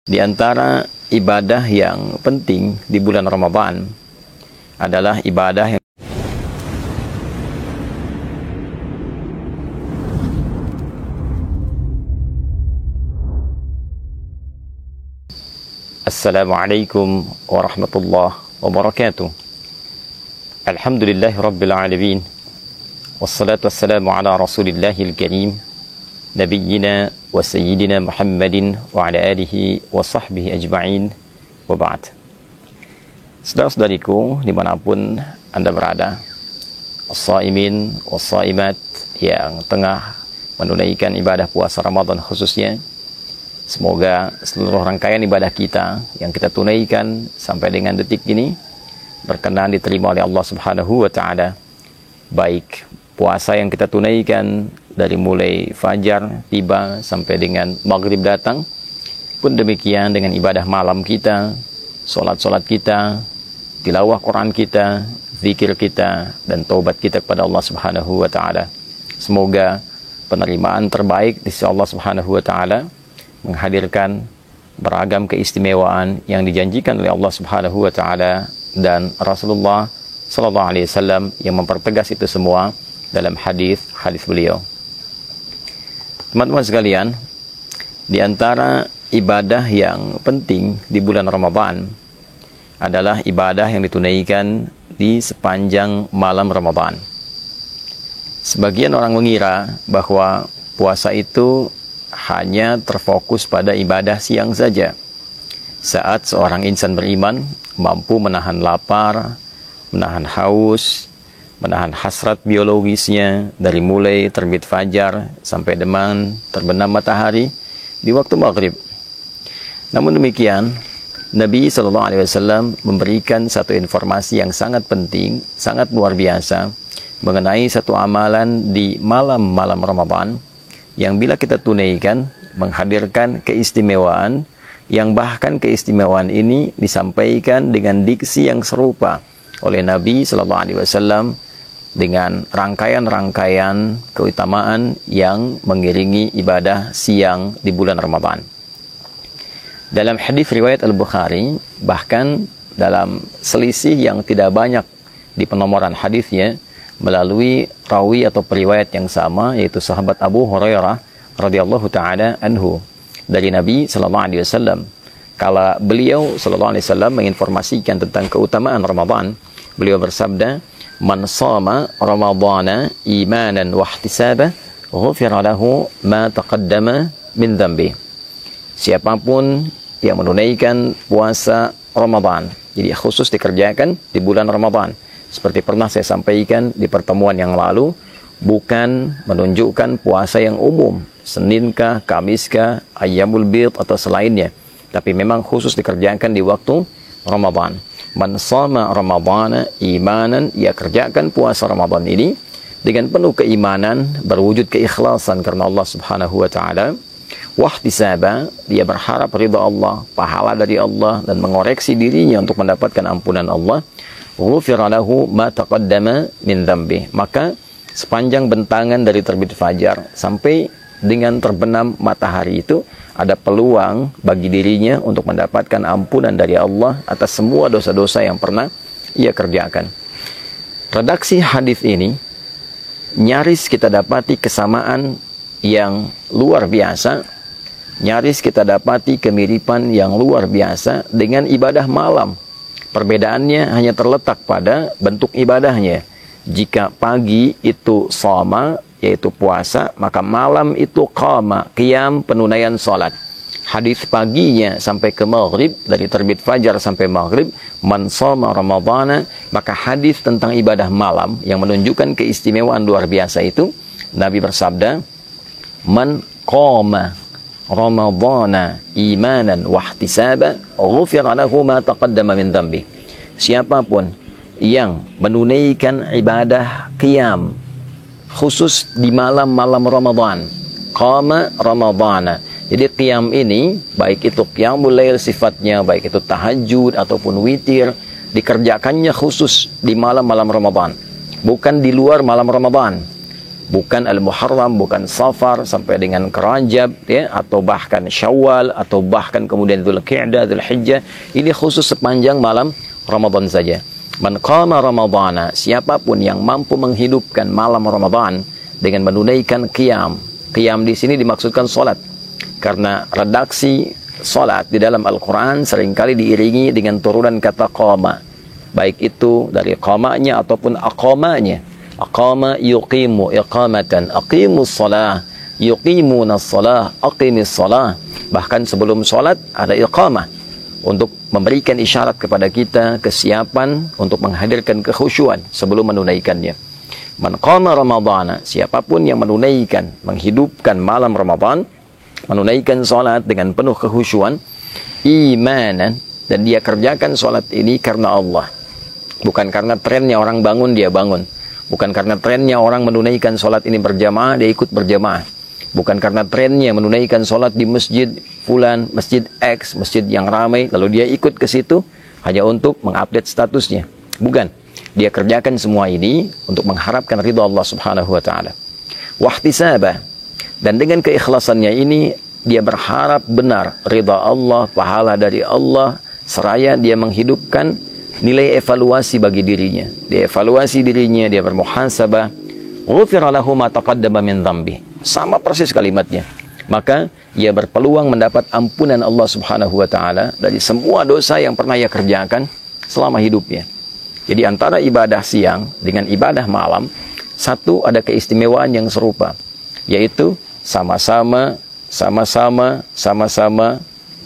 Di antara ibadah yang penting di bulan Ramadan adalah ibadah yang Assalamualaikum warahmatullahi wabarakatuh. Alhamdulillahi rabbil alamin. Wassalatu wassalamu ala rasulillahil karim, nabiyyina wa sayyidina Muhammadin wa ala alihi wa sahbihi ajma'in, wa ba'd. Saudara-saudariku dimanapun Anda berada, as-saimin was-saimat yang tengah menunaikan ibadah puasa Ramadan khususnya, semoga seluruh rangkaian ibadah kita yang kita tunaikan sampai dengan detik ini berkenan diterima oleh Allah Subhanahu wa Ta'ala. Baik puasa yang kita tunaikan dari mulai fajar tiba sampai dengan maghrib datang, pun demikian dengan ibadah malam kita, solat-solat kita, tilawah Quran kita, zikir kita, dan taubat kita kepada Allah Subhanahu wa Ta'ala. Semoga penerimaan terbaik di sisi Allah Subhanahu wa Ta'ala menghadirkan beragam keistimewaan yang dijanjikan oleh Allah Subhanahu wa Ta'ala dan Rasulullah sallallahu alaihi wasallam yang mempertegas itu semua dalam hadis beliau. Teman-teman sekalian, di antara ibadah yang penting di bulan Ramadan adalah ibadah yang ditunaikan di sepanjang malam Ramadan. Sebagian orang mengira bahwa puasa itu hanya terfokus pada ibadah siang saja. Saat seorang insan beriman mampu menahan lapar, menahan haus, menahan hasrat biologisnya dari mulai terbit fajar sampai dengan terbenam matahari di waktu maghrib. Namun demikian, Nabi SAW memberikan satu informasi yang sangat penting, sangat luar biasa mengenai satu amalan di malam-malam Ramadan yang bila kita tunaikan menghadirkan keistimewaan, yang bahkan keistimewaan ini disampaikan dengan diksi yang serupa oleh Nabi SAW dengan rangkaian-rangkaian keutamaan yang mengiringi ibadah siang di bulan Ramadan. Dalam hadis riwayat Al-Bukhari, bahkan dalam selisih yang tidak banyak di penomoran hadisnya, melalui rawi atau periwayat yang sama, yaitu sahabat Abu Hurairah radhiyallahu taala anhu dari Nabi sallallahu alaihi wasallam. Kala beliau sallallahu alaihi wasallam menginformasikan tentang keutamaan Ramadan, beliau bersabda, "Man shama Ramadhana imanan wa ihtisaban, ghufira lahu ma taqaddama min dhanbi." Siapapun yang menunaikan puasa Ramadan, jadi khusus dikerjakan di bulan Ramadan, seperti pernah saya sampaikan di pertemuan yang lalu, bukan menunjukkan puasa yang umum, Seninkah, Kamiskah, Ayyamul Bid atau selainnya, tapi memang khusus dikerjakan di waktu Ramadan. Man shama Ramadhana imanan, ia kerjakan puasa Ramadan ini dengan penuh keimanan, berwujud keikhlasan karena Allah Subhanahu wa Ta'ala. Wahtisaba, dia berharap ridha Allah, pahala dari Allah, dan mengoreksi dirinya untuk mendapatkan ampunan Allah. Ghufira lahu ma taqaddama min dhanbi, maka sepanjang bentangan dari terbit fajar sampai dengan terbenam matahari itu ada peluang bagi dirinya untuk mendapatkan ampunan dari Allah atas semua dosa-dosa yang pernah ia kerjakan. Redaksi hadis ini nyaris kita dapati kesamaan yang luar biasa, nyaris kita dapati kemiripan yang luar biasa dengan ibadah malam. Perbedaannya hanya terletak pada bentuk ibadahnya. Jika pagi itu shoma, yaitu puasa, maka malam itu qama, qiyam, penunaian salat. Hadis paginya sampai ke maghrib, dari terbit fajar sampai maghrib, man shoma Ramadhana, maka hadis tentang ibadah malam yang menunjukkan keistimewaan luar biasa itu, Nabi bersabda, man qama Ramadhana imanan wahtisaba, ghufira lahu ma taqaddama min dhanbi. Siapapun yang menunaikan ibadah qiyam khusus di malam-malam Ramadan, qama Ramadhana. Jadi qiyam ini, baik itu qiyamul lail sifatnya, baik itu tahajud ataupun witir, dikerjakannya khusus di malam-malam Ramadan, bukan di luar malam Ramadan. bukan Al-Muharram, bukan Safar sampai dengan Rajab, ya, atau bahkan Syawal, atau bahkan kemudian Dzulqa'dah, Dzulhijjah. Ini khusus sepanjang malam Ramadan saja. Man qama Ramadhana, siapapun yang mampu menghidupkan malam Ramadan dengan menunaikan qiyam. Qiyam di sini dimaksudkan salat. Karena redaksi salat di dalam Al-Qur'an seringkali diiringi dengan turunan kata qama. Baik itu dari qamanya ataupun aqamanya. Aqama yuqimu iqamatan, aqimus salah, yuqimunas salah, aqimis salah. Bahkan sebelum salat ada iqamah untuk memberikan isyarat kepada kita kesiapan untuk menghadirkan kekhusyuan sebelum menunaikannya. Man qama Ramadhana, siapapun yang menunaikan, menghidupkan malam Ramadan, menunaikan salat dengan penuh kekhusyuan, imanan, dan dia kerjakan salat ini karena Allah. Bukan karena trennya orang bangun dia bangun. Bukan karena trennya orang menunaikan sholat ini berjamaah, dia ikut berjamaah. Bukan karena trennya menunaikan sholat di masjid fulan, masjid X, masjid yang ramai, lalu dia ikut ke situ hanya untuk mengupdate statusnya. Bukan. Dia kerjakan semua ini untuk mengharapkan ridha Allah Subhanahu wa taala. Wahtisabah. Dan dengan keikhlasannya ini dia berharap benar ridha Allah, pahala dari Allah, seraya dia menghidupkan nilai evaluasi bagi dirinya. Dia evaluasi dirinya, dia bermuhasabah. Ghufira lahu ma taqaddama min dhanbi. Sama persis kalimatnya. Maka ia berpeluang mendapat ampunan Allah Subhanahu wa taala dari semua dosa yang pernah ia kerjakan selama hidupnya. Jadi antara ibadah siang dengan ibadah malam, satu ada keistimewaan yang serupa, yaitu sama-sama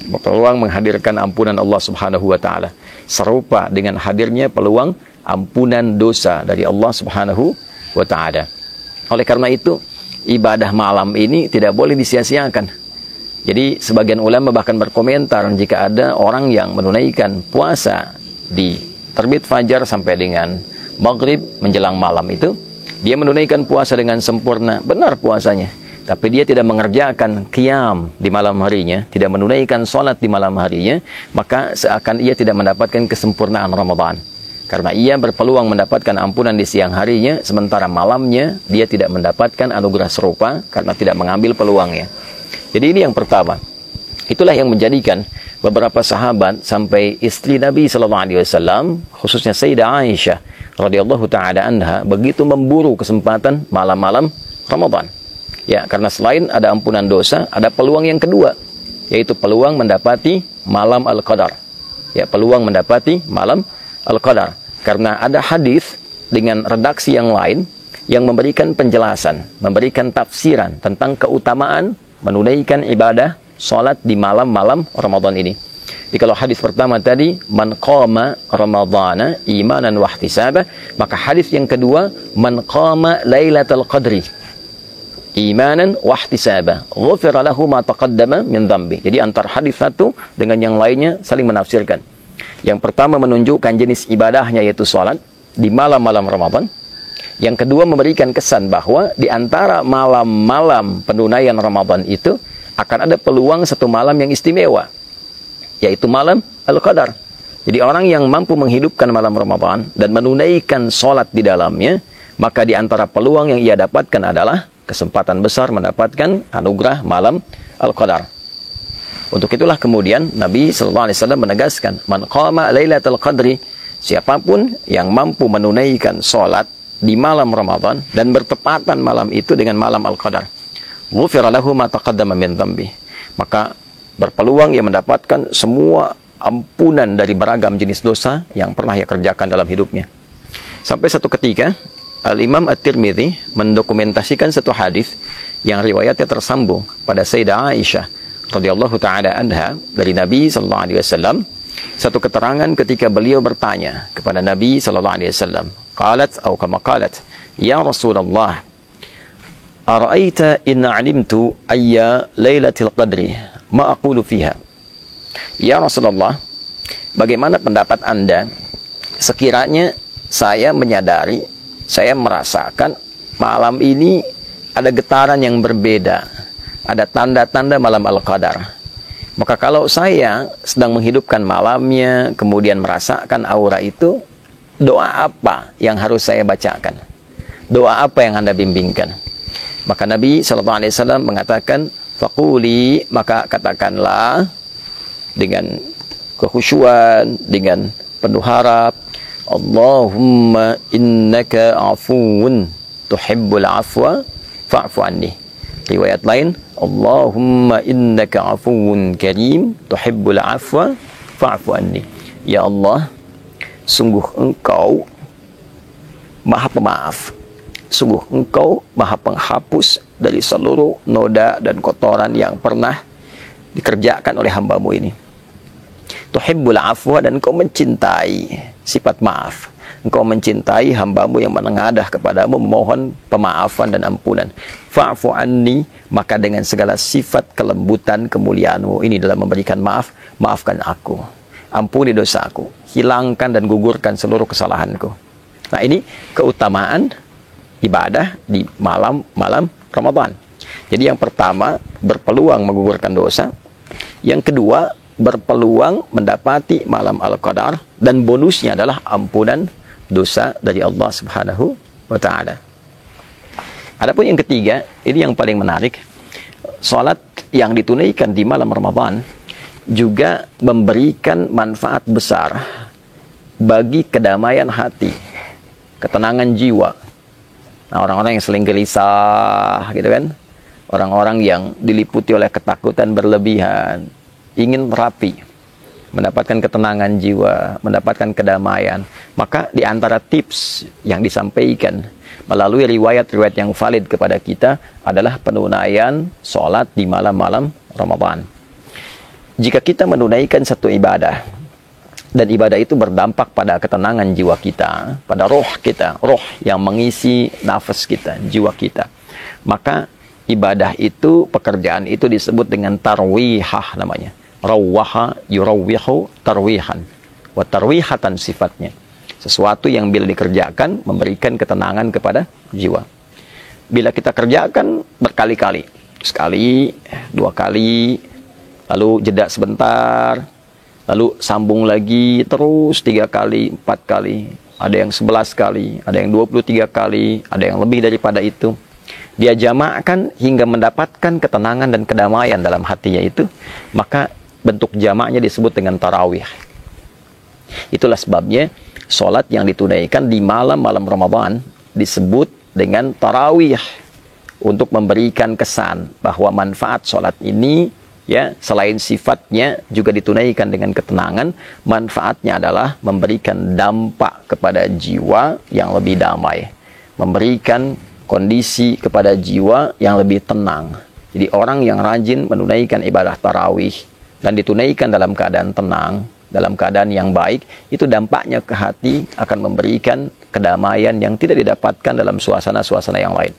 berpeluang menghadirkan ampunan Allah Subhanahu wa taala. Serupa dengan hadirnya peluang ampunan dosa dari Allah Subhanahu wa taala. Oleh karena itu, ibadah malam ini tidak boleh disia-siakan. Jadi sebagian ulama bahkan berkomentar jika ada orang yang menunaikan puasa di terbit fajar sampai dengan maghrib menjelang malam itu, dia menunaikan puasa dengan sempurna, benar puasanya. Tapi dia tidak mengerjakan qiyam di malam harinya, tidak menunaikan sholat di malam harinya, maka seakan ia tidak mendapatkan kesempurnaan Ramadan. Karena ia berpeluang mendapatkan ampunan di siang harinya, sementara malamnya dia tidak mendapatkan anugerah serupa karena tidak mengambil peluangnya. Jadi ini yang pertama. Itulah yang menjadikan beberapa sahabat sampai istri Nabi SAW, khususnya Sayyidah Aisyah radhiyallahu taala anha, begitu memburu kesempatan malam-malam Ramadan. Ya, karena selain ada ampunan dosa, ada peluang yang kedua, yaitu peluang mendapati malam Al-Qadar. Ya, peluang mendapati malam Al-Qadar. Karena ada hadis dengan redaksi yang lain yang memberikan penjelasan, memberikan tafsiran tentang keutamaan menunaikan ibadah salat di malam-malam Ramadan ini. Jadi kalau hadis pertama tadi, man qama Ramadhana imanan wa ihtisaba, maka hadis yang kedua, man qama Lailatul Qadri imanan wa ihtisaba, ghufira lahu ma taqaddama min dhanbi. Jadi antara hadis satu dengan yang lainnya saling menafsirkan. Yang pertama menunjukkan jenis ibadahnya yaitu salat di malam-malam Ramadan. Yang kedua memberikan kesan bahwa di antara malam-malam penunaian Ramadan itu akan ada peluang satu malam yang istimewa, yaitu malam Al-Qadar. Jadi orang yang mampu menghidupkan malam Ramadan dan menunaikan salat di dalamnya, maka di antara peluang yang ia dapatkan adalah kesempatan besar mendapatkan anugerah malam Al-Qadar. Untuk itulah kemudian Nabi SAW menegaskan, man qama Lailatul Qadri, siapapun yang mampu menunaikan salat di malam Ramadan dan bertepatan malam itu dengan malam Al-Qadar, ghufira lahu ma taqaddama min dhanbi, maka berpeluang ia mendapatkan semua ampunan dari beragam jenis dosa yang pernah ia kerjakan dalam hidupnya. Sampai satu ketika Al-Imam At-Tirmidzi mendokumentasikan satu hadis yang riwayatnya tersambung pada Sayyidah Aisyah radhiyallahu taala anha dari Nabi sallallahu alaihi wasallam. Satu keterangan ketika beliau bertanya kepada Nabi sallallahu alaihi wasallam, qalat atau kama qalat, ya Rasulullah, ara'aita in 'alimtu ayya lailatul qadri ma aqulu fiha. Ya Rasulullah, bagaimana pendapat Anda sekiranya saya menyadari, saya merasakan malam ini ada getaran yang berbeda, ada tanda-tanda malam Al-Qadar. Maka kalau saya sedang menghidupkan malamnya, kemudian merasakan aura itu, doa apa yang harus saya bacakan? Doa apa yang Anda bimbingkan? Maka Nabi SAW mengatakan, faquli, maka katakanlah dengan kekhusyuan, dengan penuh harap, Allahumma innaka afuun tuhibbul afwa fa'fu anni. Riwayat lain, Allahumma innaka afuun karim tuhibbul afwa fa'fu anni. Ya Allah, sungguh Engkau Maha Pemaaf, sungguh Engkau Maha Penghapus dari seluruh noda dan kotoran yang pernah dikerjakan oleh hamba-Mu ini. Tuhibbul afwa, dan Engkau mencintai sifat maaf. Engkau mencintai hamba-Mu yang menengadah kepadamu, memohon pemaafan dan ampunan. Fa'fu anni, maka dengan segala sifat kelembutan kemuliaan-Mu ini dalam memberikan maaf, maafkan aku. Ampuni dosaku, hilangkan dan gugurkan seluruh kesalahanku. Nah, ini keutamaan ibadah di malam-malam Ramadan. Jadi yang pertama, berpeluang menggugurkan dosa. Yang kedua, berpeluang mendapati malam Al-Qadar, dan bonusnya adalah ampunan dosa dari Allah Subhanahu wa Ta'ala. Adapun yang ketiga, ini yang paling menarik, salat yang ditunaikan di malam Ramadan juga memberikan manfaat besar bagi kedamaian hati, ketenangan jiwa. Nah, orang-orang yang sering gelisah gitu kan, orang-orang yang diliputi oleh ketakutan berlebihan, ingin merapi, mendapatkan ketenangan jiwa, mendapatkan kedamaian, maka di antara tips yang disampaikan melalui riwayat-riwayat yang valid kepada kita adalah penunaian sholat di malam-malam Ramadan. Jika kita menunaikan satu ibadah, dan ibadah itu berdampak pada ketenangan jiwa kita, pada roh kita, roh yang mengisi nafas kita, jiwa kita, maka ibadah itu, pekerjaan itu disebut dengan tarwihah namanya. Rawwaha yurawwihu tarwihan, wa tarwihatan sifatnya. Sesuatu yang bila dikerjakan memberikan ketenangan kepada jiwa. Bila kita kerjakan berkali-kali, sekali, dua kali, lalu jeda sebentar, lalu sambung lagi terus 3 kali, 4 kali, ada yang 11 kali, ada yang 23 kali, ada yang lebih daripada itu. Dia jamakkan hingga mendapatkan ketenangan dan kedamaian dalam hatinya itu, maka bentuk jamaknya disebut dengan tarawih. Itulah sebabnya sholat yang ditunaikan di malam-malam Ramadan disebut dengan tarawih, untuk memberikan kesan bahwa manfaat sholat ini, ya, selain sifatnya juga ditunaikan dengan ketenangan, manfaatnya adalah memberikan dampak kepada jiwa yang lebih damai, memberikan kondisi kepada jiwa yang lebih tenang. Jadi orang yang rajin menunaikan ibadah tarawih dan ditunaikan dalam keadaan tenang, dalam keadaan yang baik, itu dampaknya ke hati akan memberikan kedamaian yang tidak didapatkan dalam suasana-suasana yang lain.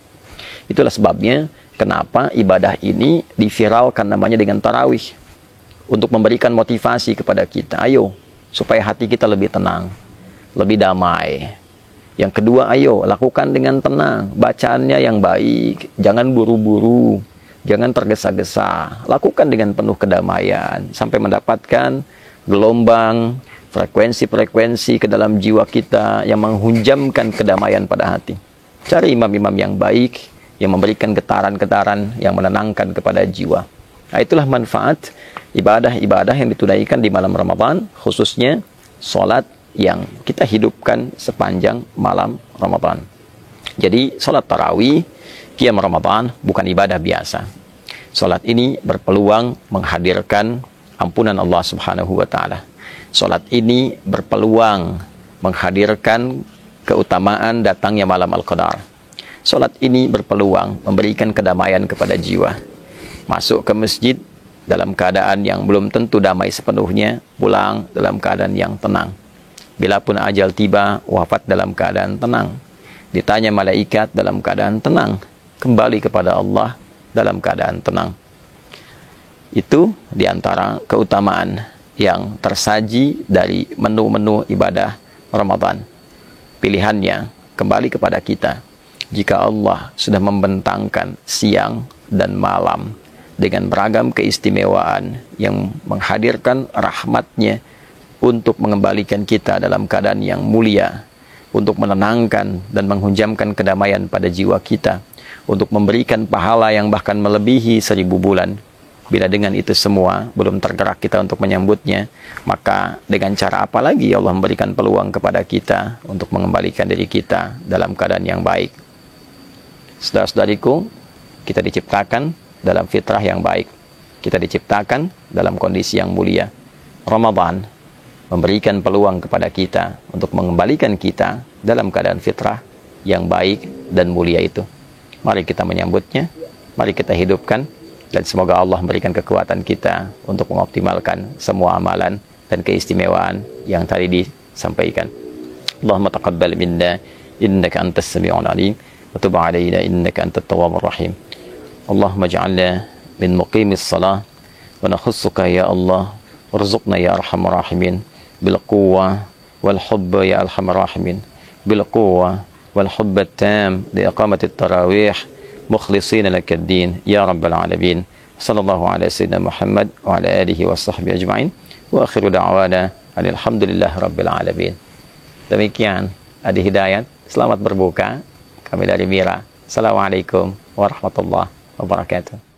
Itulah sebabnya kenapa ibadah ini diviralkan namanya dengan tarawih, untuk memberikan motivasi kepada kita. Ayo, supaya hati kita lebih tenang, lebih damai. Yang kedua, ayo lakukan dengan tenang, bacaannya yang baik, jangan buru-buru, jangan tergesa-gesa, lakukan dengan penuh kedamaian sampai mendapatkan gelombang, frekuensi-frekuensi ke dalam jiwa kita yang menghunjamkan kedamaian pada hati. Cari imam-imam yang baik, yang memberikan getaran-getaran yang menenangkan kepada jiwa. Nah, itulah manfaat ibadah-ibadah yang ditunaikan di malam Ramadan, khususnya sholat yang kita hidupkan sepanjang malam Ramadan. Jadi sholat tarawih, qiyam Ramadan bukan ibadah biasa. Sholat ini berpeluang menghadirkan ampunan Allah Subhanahu wa Ta'ala. Sholat ini berpeluang menghadirkan keutamaan datangnya malam Al-Qadar. Sholat ini berpeluang memberikan kedamaian kepada jiwa. Masuk ke masjid dalam keadaan yang belum tentu damai sepenuhnya, pulang dalam keadaan yang tenang. Bila pun ajal tiba, wafat dalam keadaan tenang. Ditanya malaikat dalam keadaan tenang, kembali kepada Allah dalam keadaan tenang. Itu diantara keutamaan yang tersaji dari menu-menu ibadah Ramadan. Pilihannya kembali kepada kita. Jika Allah sudah membentangkan siang dan malam dengan beragam keistimewaan yang menghadirkan rahmatnya untuk mengembalikan kita dalam keadaan yang mulia, untuk menenangkan dan menghunjamkan kedamaian pada jiwa kita, untuk memberikan pahala yang bahkan melebihi 1000 bulan. Bila dengan itu semua belum tergerak kita untuk menyambutnya, maka dengan cara apa lagi Allah memberikan peluang kepada kita untuk mengembalikan diri kita dalam keadaan yang baik? Saudara-saudariku, kita diciptakan dalam fitrah yang baik. Kita diciptakan dalam kondisi yang mulia. Ramadan memberikan peluang kepada kita untuk mengembalikan kita dalam keadaan fitrah yang baik dan mulia itu. Mari kita menyambutnya, mari kita hidupkan, dan semoga Allah memberikan kekuatan kita untuk mengoptimalkan semua amalan dan keistimewaan yang tadi disampaikan. Allahumma taqabbal minna innaka antas sami'ul alim wa tub 'alaina innaka antat tawwabur rahim. Allahumma ij'alna min muqimis shalah wa nakhussuka ya Allah warzuqna ya arhamar rahimin bil quwwah wal hubba ya arhamar rahimin bil quwwah wal hubba tam li iqamati at-tarawih مخلصين لك الدين يا رب العالمين. صلى الله على سيدنا محمد وعلى آله وصحبه أجمعين وآخر دعوانا أن الحمد لله رب العالمين. Demikian Adi Hidayat, selamat berbuka. Kami dari Mira. Assalamualaikum warahmatullahi wabarakatuh.